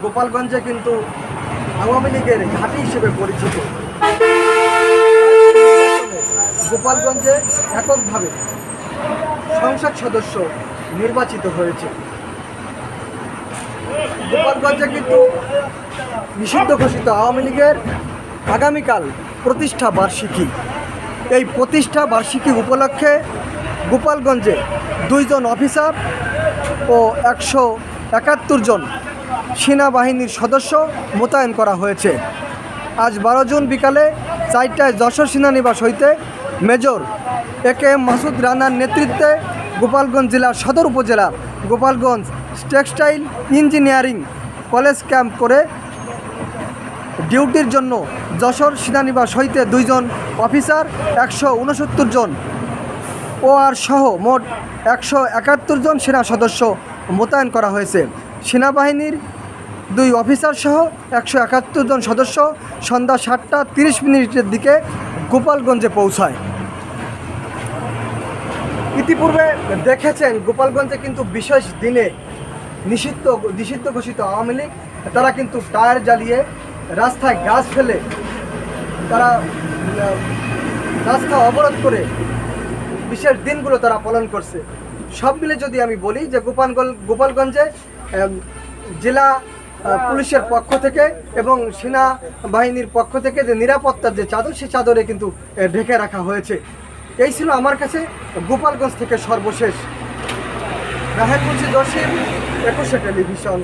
গোপালগঞ্জে কিন্তু আওয়ামী লীগের ঘাঁটি হিসেবে পরিচিত। গোপালগঞ্জে এককভাবে সংসদ সদস্য নির্বাচিত হয়েছে। গোপালগঞ্জে কিন্তু নিষিদ্ধ ঘোষিত আওয়ামী লীগের আগামীকাল প্রতিষ্ঠা বার্ষিকী। এই প্রতিষ্ঠা বার্ষিকী উপলক্ষে গোপালগঞ্জে 2 জন অফিসার ও 171 জন সেনাবাহিনীর সদস্য মোতায়েন করা হয়েছে। আজ 12 জুন বিকালে 4টায় যশোর সেনানিবাস হইতে মেজর AKM মাসুদ রানার নেতৃত্বে গোপালগঞ্জ জেলার সদর উপজেলার Gopalganj textile engineering college camp করে ডিউটির জন্য যশোর সেনানিবাস হইতে 2 জন অফিসার 169 জন OR সহ মোট 171 জন সেনা সদস্য মোতায়েন করা হয়েছে। সেনাবাহিনীর 2 অফিসার সহ 171 জন সদস্য সন্ধ্যা 7টা 30 মিনিটের দিকে গোপালগঞ্জে পৌঁছায়। ইতিপূর্বে দেখেছেন গোপালগঞ্জে কিন্তু বিশেষ দিনে নিষিদ্ধ ঘোষিত আওয়ামী লীগ তারা কিন্তু টায়ার জ্বালিয়ে রাস্তায় গাছ ফেলে তারা রাস্তা অবরোধ করে বিশেষ দিনগুলো তারা পালন করছে। সব মিলে যদি আমি বলি যে গোপালগঞ্জে জেলা পুলিশের পক্ষ থেকে এবং সেনাবাহিনীর পক্ষ থেকে যে নিরাপত্তার যে চাদর সেই চাদরে কিন্তু ঢেকে রাখা হয়েছে। এই ছিল আমার কাছে গোপালগঞ্জ থেকে সর্বশেষ। রাহেন মুন্সি জসিম, 21 টেলিভিশন।